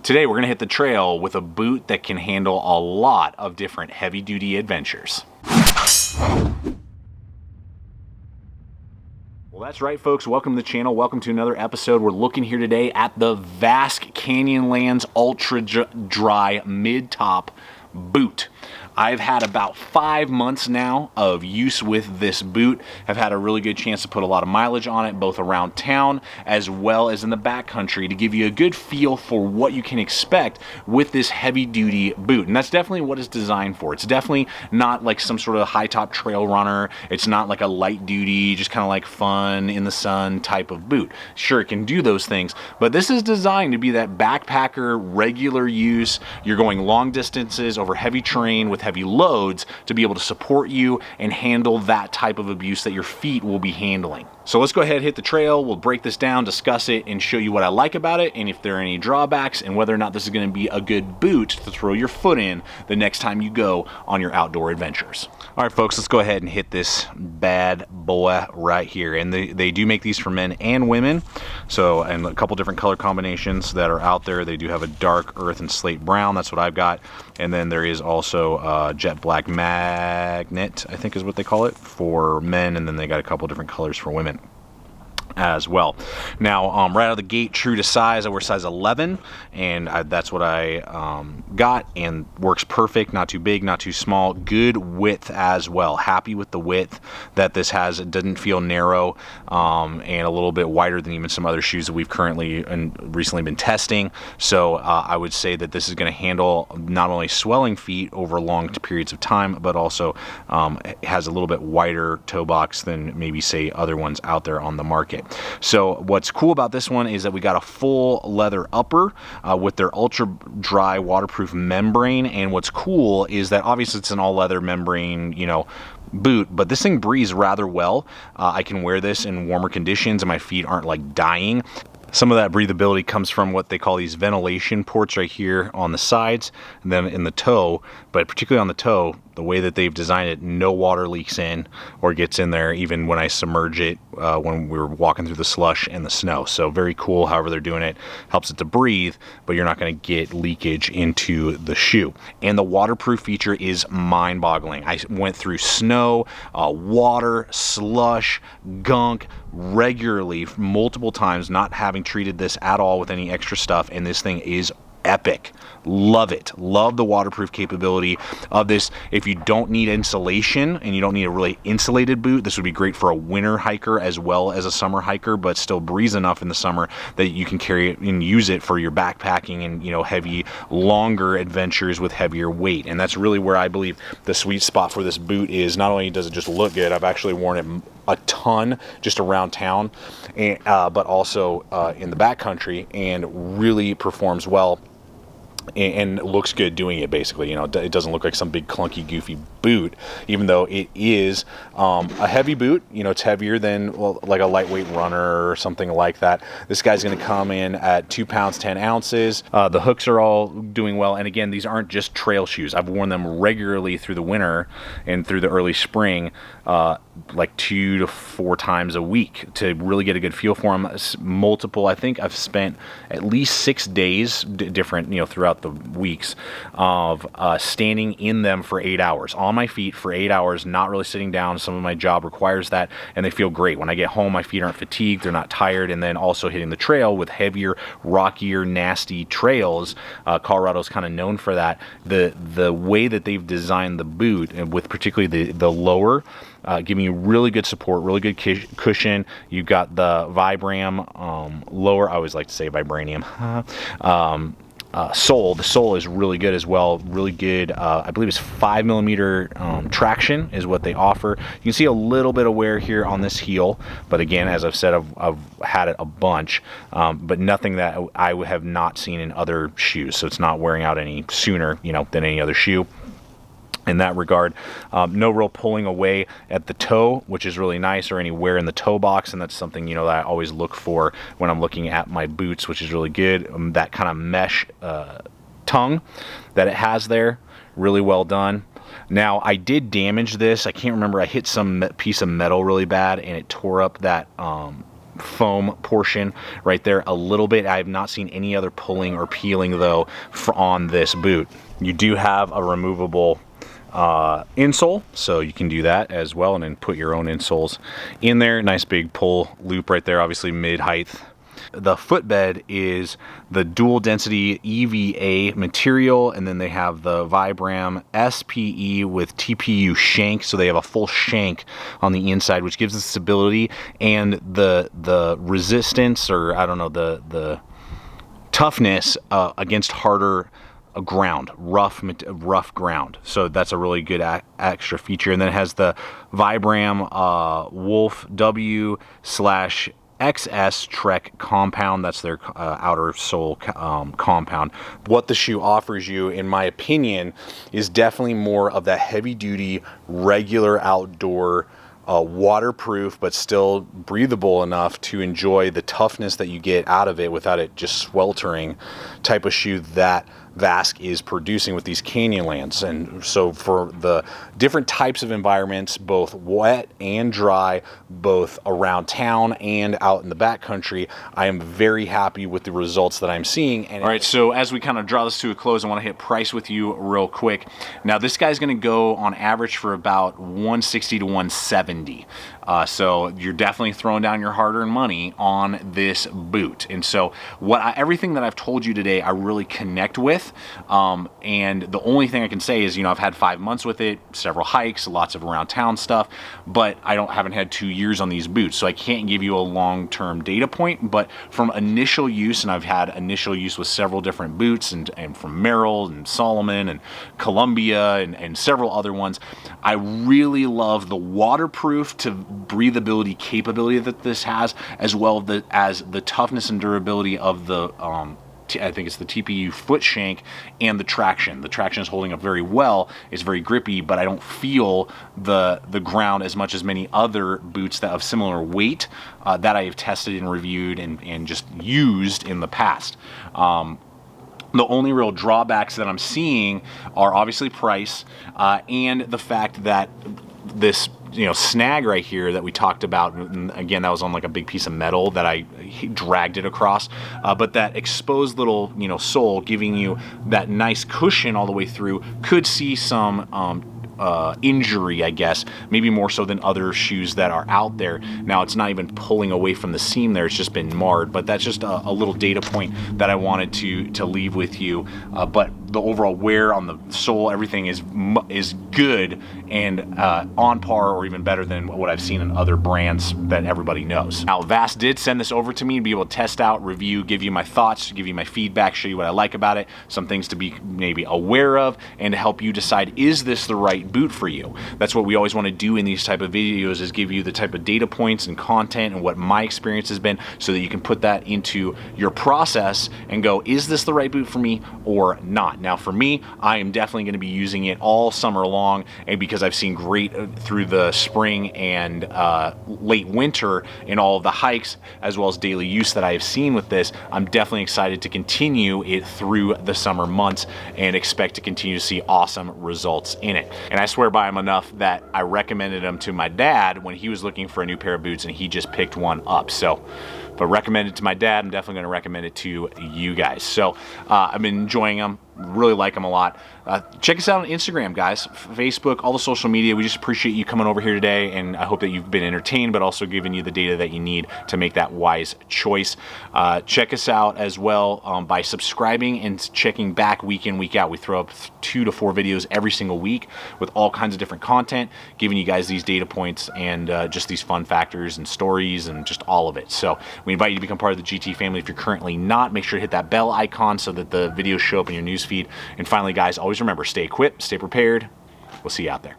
Today we're going to hit the trail with a boot that can handle a lot of different heavy-duty adventures. Well, that's right, folks. Welcome to the channel. Welcome to another episode. We're looking here today at the Vasque Canyonlands Ultra Dry Mid-Top Boot. I've had about 5 months now of use with this boot. I've had a really good chance to put a lot of mileage on it, both around town as well as in the backcountry, to give you a good feel for what you can expect with this heavy-duty boot. And that's definitely what it's designed for. It's definitely not like some sort of high-top trail runner. It's not like a light-duty, just kind of like fun in the sun type of boot. Sure, it can do those things, but this is designed to be that backpacker, regular use. You're going long distances over heavy terrain with heavy loads to be able to support you and handle that type of abuse that your feet will be handling. So let's go ahead and hit the trail. We'll break this down, discuss it, and show you what I like about it, and if there are any drawbacks, and whether or not this is going to be a good boot to throw your foot in the next time you go on your outdoor adventures. All right, folks, let's go ahead and hit this bad boy right here. And they do make these for men and women, so, and a couple different color combinations that are out there. They do have a dark earth and slate brown. That's what I've got. And then there is also jet black magnet, I think is what they call it, for men, and then they got a couple different colors for women as well. Now, right out of the gate, true to size, I wear size 11, and that's what I got, and works perfect. Not too big, not too small. Good width as well. Happy with the width that this has. It doesn't feel narrow, and a little bit wider than even some other shoes that we've currently and recently been testing. So I would say that this is going to handle not only swelling feet over long periods of time, but also it has a little bit wider toe box than maybe, say, other ones out there on the market. So what's cool about this one is that we got a full leather upper with their ultra dry waterproof membrane. And what's cool is that obviously it's an all leather membrane, you know, boot, but this thing breathes rather well. I can wear this in warmer conditions and my feet aren't like dying. Some of that breathability comes from what they call these ventilation ports right here on the sides and then in the toe, but particularly on the toe, the way that they've designed it, no water leaks in or gets in there even when I submerge it when we were walking through the slush and the snow. So very cool however they're doing it. Helps it to breathe, but you're not going to get leakage into the shoe. And the waterproof feature is mind-boggling. I went through snow, water, slush, gunk regularly multiple times, not having treated this at all with any extra stuff, and this thing is epic. Love it. Love the waterproof capability of this. If you don't need insulation and you don't need a really insulated boot, this would be great for a winter hiker as well as a summer hiker, but still breathes enough in the summer that you can carry it and use it for your backpacking and, you know, heavy, longer adventures with heavier weight. And that's really where I believe the sweet spot for this boot is. Not only does it just look good, I've actually worn it a ton just around town, and, but also in the backcountry, and really performs well and looks good doing it. Basically, you know, it doesn't look like some big clunky goofy boot, even though it is a heavy boot. You know, it's heavier than, well, like a lightweight runner or something like that. This guy's going to come in at 2 pounds 10 ounces. The hooks are all doing well, and again, these aren't just trail shoes. I've worn them regularly through the winter and through the early spring, like 2 to 4 times a week to really get a good feel for them. Multiple, I think I've spent at least 6 days different, you know, throughout the weeks of standing in them for 8 hours on my feet for 8 hours, not really sitting down. Some of my job requires that, and they feel great. When I get home, my feet aren't fatigued, they're not tired. And then also hitting the trail with heavier, rockier, nasty trails. Colorado's kind of known for that. The way that they've designed the boot, and with particularly the lower, giving you really good support, really good cushion. You've got the Vibram lower, I always like to say vibranium, sole. The sole is really good as well. Really good, I believe it's 5mm traction is what they offer. You can see a little bit of wear here on this heel, but again, as I've said, I've had it a bunch, but nothing that I would have not seen in other shoes. So it's not wearing out any sooner, you know, than any other shoe in that regard. No real pulling away at the toe, which is really nice, or any wear in the toe box, and that's something, you know, that I always look for when I'm looking at my boots, which is really good. That kind of mesh tongue that it has there, really well done. Now, I did damage this. I can't remember. I hit some piece of metal really bad, and it tore up that foam portion right there a little bit. I have not seen any other pulling or peeling though on this boot. You do have a removable insole, so you can do that as well and then put your own insoles in there. Nice big pull loop right there, obviously mid height. The footbed is the dual density EVA material, and then they have the Vibram SPE with TPU shank, so they have a full shank on the inside, which gives it stability and the resistance, or I don't know, the toughness against harder ground, rough ground. So that's a really good extra feature. And then it has the Vibram Wolf W /XS Trek compound. That's their outer sole compound. What the shoe offers you, in my opinion, is definitely more of that heavy duty, regular outdoor, waterproof but still breathable enough to enjoy the toughness that you get out of it without it just sweltering type of shoe that Vasque is producing with these Canyonlands. And so for the different types of environments, both wet and dry, both around town and out in the backcountry, I am very happy with the results that I'm seeing. And all right, so as we kind of draw this to a close, I want to hit price with you real quick. Now this guy's going to go on average for about $160 to $170. So you're definitely throwing down your hard-earned money on this boot. And so everything that I've told you today, I really connect with. And the only thing I can say is, you know, I've had 5 months with it, several hikes, lots of around town stuff, but I haven't had 2 years on these boots. So I can't give you a long-term data point, but from initial use, and I've had initial use with several different boots and from Merrell and Salomon and Columbia and several other ones, I really love the waterproof to breathability capability that this has, as well as the toughness and durability of the I think it's the TPU foot shank and the traction. The traction is holding up very well. It's very grippy, but I don't feel the ground as much as many other boots that have similar weight that I have tested and reviewed and just used in the past. The only real drawbacks that I'm seeing are obviously price and the fact that this snag right here that we talked about, and again, that was on like a big piece of metal that I dragged it across, but that exposed little sole giving you that nice cushion all the way through could see some injury, I guess, maybe more so than other shoes that are out there. Now, it's not even pulling away from the seam there, it's just been marred, but that's just a little data point that I wanted to leave with you. But the overall wear on the sole, everything is good and on par or even better than what I've seen in other brands that everybody knows. Now, Vasque did send this over to me to be able to test out, review, give you my thoughts, give you my feedback, show you what I like about it, some things to be maybe aware of, and to help you decide, is this the right boot for you? That's what we always want to do in these type of videos, is give you the type of data points and content and what my experience has been, so that you can put that into your process and go, is this the right boot for me or not? Now, for me, I am definitely going to be using it all summer long, and because I've seen great through the spring and late winter in all of the hikes, as well as daily use that I have seen with this, I'm definitely excited to continue it through the summer months and expect to continue to see awesome results in it. And I swear by them enough that I recommended them to my dad when he was looking for a new pair of boots, and he just picked one up. So, but recommended to my dad, I'm definitely going to recommend it to you guys. So I've been enjoying them, really like them a lot. Check us out on Instagram, guys, Facebook, all the social media. We just appreciate you coming over here today, and I hope that you've been entertained, but also giving you the data that you need to make that wise choice. Check us out as well by subscribing and checking back week in, week out. We throw up 2 to 4 videos every single week with all kinds of different content, giving you guys these data points and just these fun factors and stories and just all of it. So we invite you to become part of the GT family. If you're currently not, make sure to hit that bell icon so that the videos show up in your newsfeed. And finally, guys, always remember, stay equipped, stay prepared. We'll see you out there.